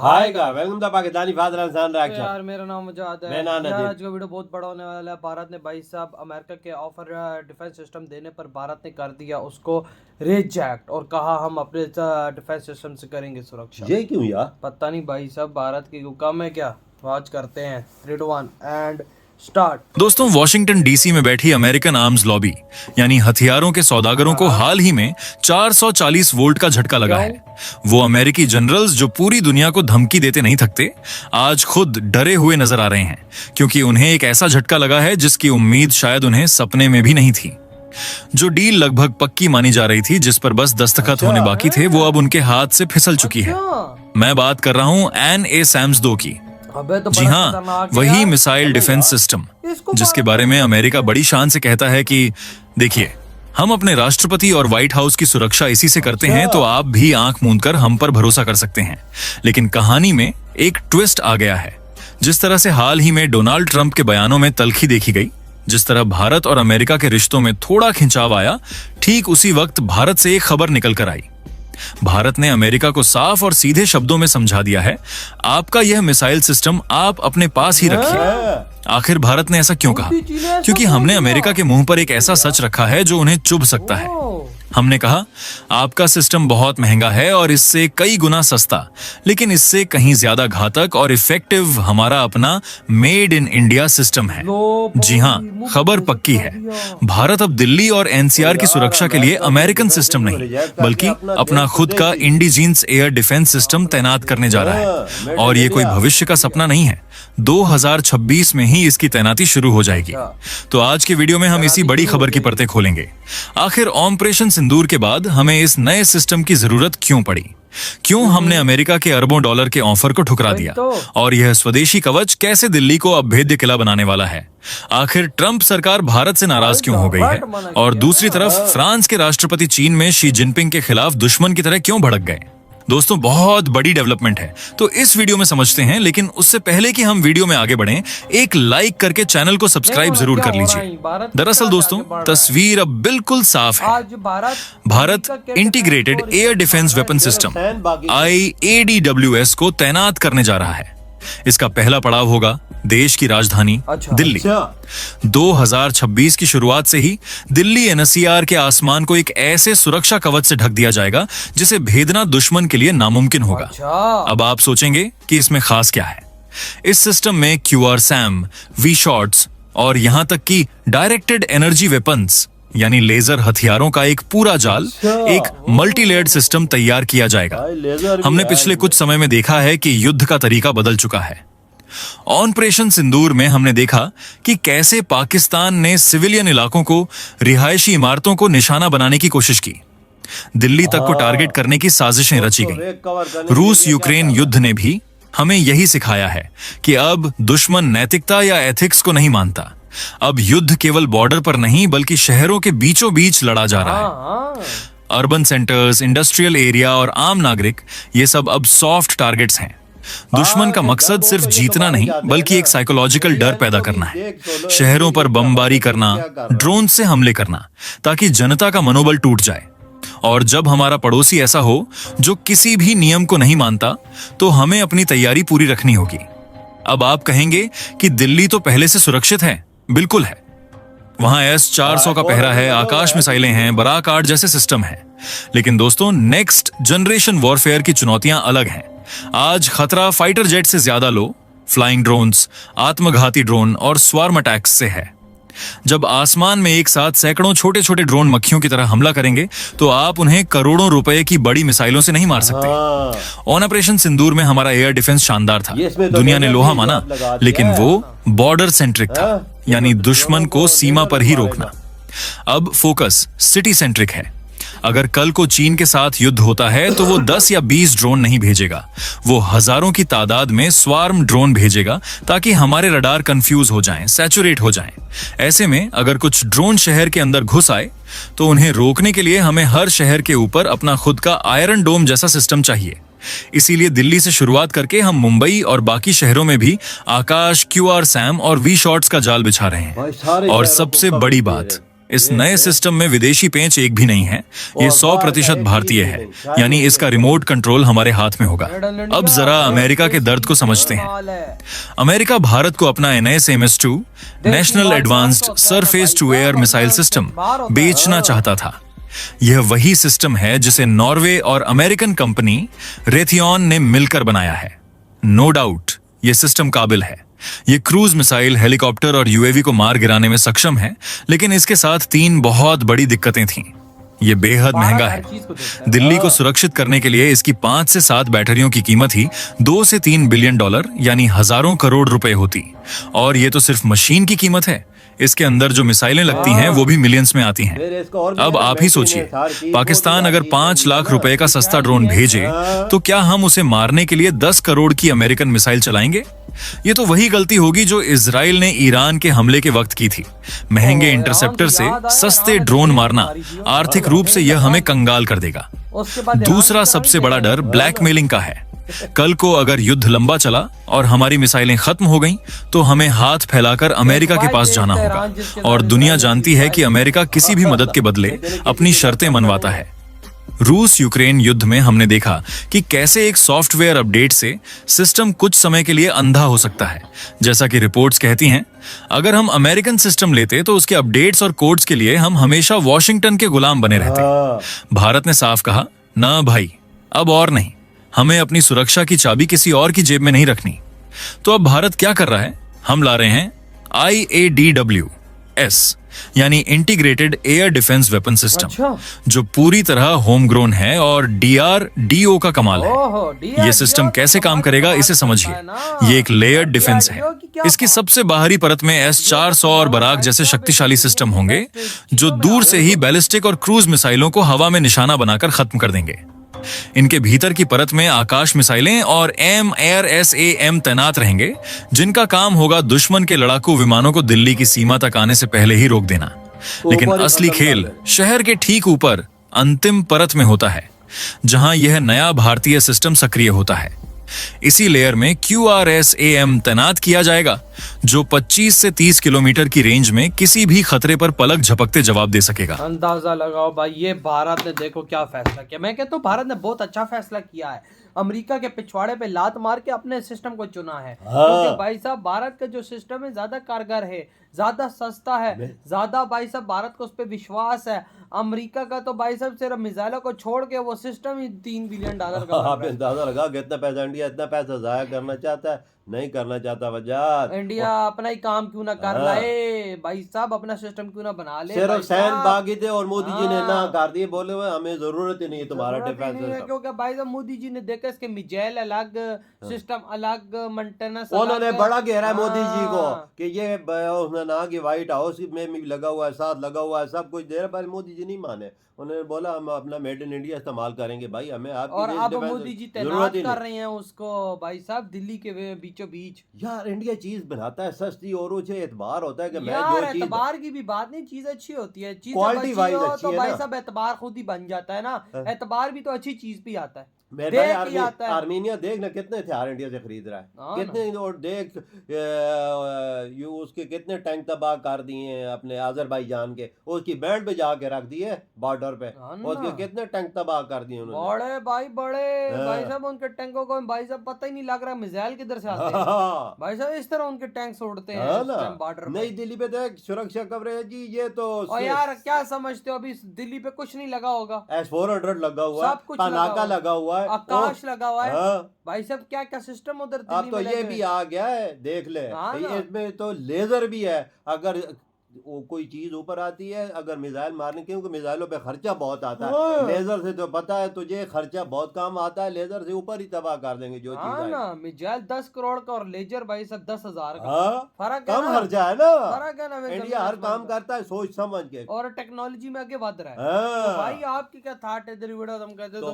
हाय का welcome to Pakistani father इंसान reaction. यार मेरा नाम मुजाहिद है। यार आज का वीडियो बहुत बड़ा होने वाला है। भारत ने भाई साहब अमेरिका के ऑफर डिफेंस सिस्टम देने पर भारत ने कर दिया उसको रिजेक्ट और कहा हम अपने डिफेंस सिस्टम से करेंगे सुरक्षा। ये क्यों यार? पता नहीं भाई साहब, भारत की हुक्म है क्या? आज करते हैं 3 2 1 एंड स्टार्ट। दोस्तों, वॉशिंगटन डीसी में बैठी अमेरिकन आर्म्स लॉबी यानी हथियारों के सौदागरों को हाल ही में 440 वोल्ट का झटका लगा है। वो अमेरिकी जनरल्स जो पूरी दुनिया को धमकी देते नहीं थकते, आज खुद डरे हुए नजर आ रहे हैं, क्योंकि उन्हें एक ऐसा झटका लगा है जिसकी उम्मीद शायद उन्हें सपने में भी नहीं थी। जो डील लगभग पक्की मानी जा रही थी, जिस पर बस दस्तखत होने बाकी थे, वो अब उनके हाथ से फिसल चुकी है। मैं बात कर रहा हूं NASAMS 2 की। तो जी हाँ, वही मिसाइल डिफेंस सिस्टम जिसके बारे में अमेरिका बड़ी शान से कहता है कि देखिए, हम अपने राष्ट्रपति और व्हाइट हाउस की सुरक्षा इसी से करते हैं, तो आप भी आंख मूंदकर हम पर भरोसा कर सकते हैं। लेकिन कहानी में एक ट्विस्ट आ गया है। जिस तरह से हाल ही में डोनाल्ड ट्रंप के बयानों में तल्खी देखी गई, जिस तरह भारत और अमेरिका के रिश्तों में थोड़ा खिंचाव आया, ठीक उसी वक्त भारत से एक खबर निकल कर आई। भारत ने अमेरिका को साफ और सीधे शब्दों में समझा दिया है, आपका यह मिसाइल सिस्टम आप अपने पास ही रखिए। आखिर भारत ने ऐसा क्यों कहा? क्योंकि हमने अमेरिका के मुंह पर एक ऐसा सच रखा है जो उन्हें चुभ सकता है। हमने कहा, आपका सिस्टम बहुत महंगा है और इससे कई गुना सस्ता, लेकिन इससे कहीं ज्यादा घातक और इफेक्टिव हमारा अपना मेड इन इंडिया सिस्टम है। जी हाँ, खबर पक्की है। भारत अब दिल्ली और NCR की सुरक्षा के लिए अमेरिकन सिस्टम नहीं, बल्कि अपना खुद का इंडिजीन्स एयर डिफेंस सिस्टम तैनात करने जा रहा है। और ये कोई भविष्य का सपना नहीं है, 2026 में ही इसकी तैनाती शुरू हो जाएगी। तो आज के वीडियो में हम इसी बड़ी खबर की परतें खोलेंगे। आखिर ऑपरेशन सिंदूर के बाद हमें इस नए सिस्टम की जरूरत क्यों पड़ी? क्यों हमने अमेरिका के अरबों डॉलर के ऑफर को ठुकरा दिया? और यह स्वदेशी कवच कैसे दिल्ली को अभेद्य किला बनाने वाला है? आखिर ट्रंप सरकार भारत से नाराज क्यों हो गई है? और दूसरी तरफ फ्रांस के राष्ट्रपति चीन में शी जिनपिंग के खिलाफ दुश्मन की तरह क्यों भड़क गए? दोस्तों, बहुत बड़ी डेवलपमेंट है, तो इस वीडियो में समझते हैं। लेकिन उससे पहले कि हम वीडियो में आगे बढ़ें, एक लाइक करके चैनल को सब्सक्राइब जरूर कर लीजिए। दरअसल दोस्तों, तस्वीर अब बिल्कुल साफ है। Bharat integrated air defence weapon system IADWS को तैनात करने जा रहा है। इसका पहला पड़ाव होगा देश की राजधानी दिल्ली। 2026 की शुरुआत से ही दिल्ली NCR के आसमान को एक ऐसे सुरक्षा कवच से ढक दिया जाएगा जिसे भेदना दुश्मन के लिए नामुमकिन होगा। अब आप सोचेंगे कि इसमें खास क्या है? इस सिस्टम में QRSAM, V-शॉट्स और यहां तक कि डायरेक्टेड एनर्जी वेपन्स यानी लेजर हथियारों का एक पूरा जाल, एक मल्टी लेयर्ड सिस्टम तैयार किया जाएगा। हमने पिछले कुछ समय में देखा है कि युद्ध का तरीका बदल चुका है। ऑपरेशन सिंदूर में हमने देखा कि कैसे पाकिस्तान ने सिविलियन इलाकों को, रिहायशी इमारतों को निशाना बनाने की कोशिश की। दिल्ली तक को टारगेट करने की साजिशें रची गईं। रूस यूक्रेन युद्ध ने भी हमें यही सिखाया है कि अब दुश्मन नैतिकता या एथिक्स को नहीं मानता। अब युद्ध केवल बॉर्डर पर नहीं, बल्कि शहरों के बीचों बीच लड़ा जा रहा है। अर्बन सेंटर्स, इंडस्ट्रियल एरिया और आम नागरिक, ये सब अब सॉफ्ट टारगेट्स हैं। दुश्मन का मकसद सिर्फ जीतना नहीं, बल्कि एक साइकोलॉजिकल डर पैदा करना है। शहरों पर बमबारी करना, ड्रोन से हमले करना, ताकि जनता का मनोबल टूट जाए। और जब हमारा पड़ोसी ऐसा हो जो किसी भी नियम को नहीं मानता, तो हमें अपनी तैयारी पूरी रखनी होगी। अब आप कहेंगे कि दिल्ली तो पहले से सुरक्षित है। बिल्कुल है। वहां S-400 का पहरा है, आकाश मिसाइलें हैं, बराक 8 जैसे सिस्टम है। लेकिन दोस्तों, नेक्स्ट जनरेशन वॉरफेयर की चुनौतियां अलग हैं। आज खतरा फाइटर जेट से ज्यादा लो, फ्लाइंग ड्रोन्स, आत्मघाती ड्रोन और स्वार्म अटैक्स से है। जब आसमान में एक साथ सैकड़ों छोटे छोटे ड्रोन मक्खियों की तरह हमला करेंगे, तो आप उन्हें करोड़ों रुपए की बड़ी मिसाइलों से नहीं मार सकते। ऑपरेशन सिंदूर में हमारा एयर डिफेंस शानदार था। दुनिया ने लोहा माना, लेकिन वो बॉर्डर सेंट्रिक था, यानी दुश्मन को सीमा पर ही रोकना। अब फोकस सिटी सेंट्रिक है। अगर कल को चीन के साथ युद्ध होता है, तो वो 10 या 20 ड्रोन नहीं भेजेगा, वो हजारों की तादाद में स्वार्म ड्रोन भेजेगा, ताकि हमारे रडार कंफ्यूज हो जाएं, सैचुरेट हो जाएं। ऐसे में अगर कुछ ड्रोन शहर के अंदर घुस आए, तो उन्हें रोकने के लिए हमें हर शहर के ऊपर अपना खुद का आयरन डोम जैसा सिस्टम चाहिए। इसीलिए दिल्ली से शुरुआत करके हम मुंबई और बाकी शहरों में भी आकाश, QRSAM और V-शॉट्स का जाल बिछा रहे हैं। और सबसे बड़ी बात, इस नए सिस्टम में विदेशी पेंच एक भी नहीं है, ये 100% भारतीय है, यानी इसका रिमोट कंट्रोल हमारे हाथ में होगा। अब जरा अमेरिका के दर्द को समझते हैं। अमेरिका भारत को अपना NSAMS-2 national advanced surface to air missile system बेचना चाहता था। यह वही सिस्टम है जिसे नॉर्वे और अमेरिकन कंपनी रेथियन ने मिलकर बनाया है। नो डाउट यह सिस्टम काबिल है। ये क्रूज मिसाइल, हेलीकॉप्टर और UAV को मार गिराने में सक्षम है, लेकिन इसके साथ 3 बहुत बड़ी दिक्कतें थीं। ये बेहद महंगा है। दिल्ली को सुरक्षित करने के लिए इसकी 5 से 7 बैटरियों की कीमत ही $2 से $3 बिलियन यानी हजारों करोड़ रुपए होती। और ये तो सिर्फ मशीन की कीमत है, इसके अंदर जो मिसाइलें लगती हैं वो भी मिलियंस में आती हैं। अब आप ही सोचिए, पाकिस्तान अगर 5 लाख रुपए का सस्ता ड्रोन भेजे तो क्या हम उसे मारने के लिए 10 करोड़ की अमेरिकन मिसाइल चलाएंगे? ये तो वही गलती होगी जो इजराइल ने ईरान के हमले के वक्त की थी। महंगे इंटरसेप्टर से सस्ते ड्रोन मारना आर्थिक रूप से यह हमें कंगाल कर देगा। दूसरा सबसे बड़ा डर ब्लैकमेलिंग का है। कल को अगर युद्ध लंबा चला और हमारी मिसाइलें खत्म हो गईं, तो हमें हाथ फैलाकर अमेरिका के पास जाना होगा। और दुनिया जानती है कि अमेरिका किसी भी मदद के बदले अपनी शर्तें मनवाता है। रूस यूक्रेन युद्ध में हमने देखा कि कैसे एक सॉफ्टवेयर अपडेट से सिस्टम कुछ समय के लिए अंधा हो सकता है। जैसा कि रिपोर्ट्स कहती हैं, अगर हम अमेरिकन सिस्टम लेते तो उसके अपडेट्स और कोड्स के लिए हम हमेशा वॉशिंगटन के गुलाम बने रहते। भारत ने साफ कहा, ना भाई, अब और नहीं, हमें अपनी सुरक्षा की चाबी किसी और की जेब में नहीं रखनी। तो अब भारत क्या कर रहा है? हम ला रहे हैं IADWS यानी integrated air defence weapon system, जो पूरी तरह होम ग्रोन है और DRDO का कमाल है। ये सिस्टम कैसे काम करेगा इसे समझिए। ये एक लेयर्ड डिफेंस है। इसकी सबसे बाहरी परत में S-400 और बराक जैसे शक्तिशाली सिस्टम होंगे, जो दूर से ही बैलिस्टिक और क्रूज मिसाइलों को हवा में निशाना बनाकर खत्म कर देंगे। इनके भीतर की परत में आकाश मिसाइलें और AMRSAM तैनात रहेंगे, जिनका काम होगा दुश्मन के लड़ाकू विमानों को दिल्ली की सीमा तक आने से पहले ही रोक देना। लेकिन असली खेल शहर के ठीक ऊपर अंतिम परत में होता है, जहां यह नया भारतीय सिस्टम सक्रिय होता है। इसी लेयर में QRSAM तैनात किया जाएगा, जो 25 से 30 किलोमीटर की रेंज में किसी भी खतरे पर पलक झपकते जवाब दे सकेगा। अंदाजा लगाओ भाई, ये भारत ने देखो क्या फैसला किया। मैं कहता हूँ भारत ने बहुत अच्छा फैसला किया है। अमेरिका के पिछवाड़े पे लात मार के अपने सिस्टम को चुना है, क्योंकि भाई साहब भारत का जो सिस्टम है ज्यादा कारगर है, ज्यादा सस्ता है, ज्यादा भाई साहब भारत को उस पर विश्वास है। अमेरिका का तो भाई साहब सिर्फ मिसाइलों को छोड़ के वो सिस्टम ही $3 बिलियन का आप अंदाजा लगा कितना पैसा इंडिया इतना पैसा जाया करना चाहता है, नहीं करना चाहता। वजह इंडिया अपना ही काम क्यों ना कर लाए भाई साहब, अपना सिस्टम क्यों ना बना ले। सिर्फ सैन बागी थे और मोदी जी ने ना कर दिए, बोले हुए हमें जरूरत ही नहीं है तुम्हारा डिफेंस सिस्टम। क्योंकि भाई साहब मोदी जी ने देखा इसके मिसाइल अलग, सिस्टम अलग, मेंटेनेंस उन्होंने बड़ा घेरा है मोदी जी को कि ये उसने ना कि व्हाइट हाउस में भी लगा हुआ है, साथ लगा हुआ है, सब कुछ दे रहा, पर मोदी जी नहीं माने। उन्होंने बोला हम अपना मेड इन इंडिया इस्तेमाल करेंगे भाई, हमें आपकी और अब मोदी जी तैनात कर रहे हैं उसको भाई साहब दिल्ली के बीचों बीच। यार इंडिया चीज बनाता है सस्ती और उसे एतबार होता है कि मैं यार जो चीज, एतबार की भी बात नहीं, चीज अच्छी होती है, चीज क्वालिटी वाइज अच्छी तो है भाई ना। साहब एतबार खुद ही बन जाता है ना। एतबार भी तो अच्छी चीज भी आता है। मेरे भाई आर्मीनिया देख ना कितने हथियार इंडिया से खरीद रहा है, कितने, और देख उसके कितने टैंक तबाह कर दिए हैं अपने आज़रबाईजान के, उसकी बैंड पे जाके रख दिए बॉर्डर पे, उसके कितने टैंक तबाह कर दिए उन्होंने। बड़े भाई साहब उनके टैंकों को भाई साहब पता ही नहीं लग रहा मिसाइल किधर से आते हैं भाई साहब, इस तरह उनके टैंक उड़ते हैं बॉर्डर पे। नई दिल्ली पे देख सुरक्षा कवरेज जी, ये तो और यार क्या समझते हो अभी दिल्ली पे कुछ नहीं लगा होगा, S-400 लगा हुआ है, पनाका लगा हुआ है, आकाश लगा हुआ है भाई साहब, क्या क्या सिस्टम उधर दिल्ली अब तो ये भी आ गया है देख ले। इसमें तो लेजर भी है, अगर वो कोई चीज ऊपर आती है अगर मिसाइल मारने, क्योंकि मिसाइलों पे खर्चा बहुत आता है, लेजर से तो पता है तुझे खर्चा बहुत कम आता है, लेजर से ऊपर ही तबाह कर देंगे जो चीज ना। मिसाइल 10 करोड़ का और लेजर भाई साहब 10,000 का, फर्क कम खर्चा है ना, फर्क है ना। इंडिया हर काम करता है सोच समझ के और टेक्नोलॉजी में आगे बढ़ रहा है। तो भाई आपकी क्या थॉट है इधर वीडियो हम कहते तो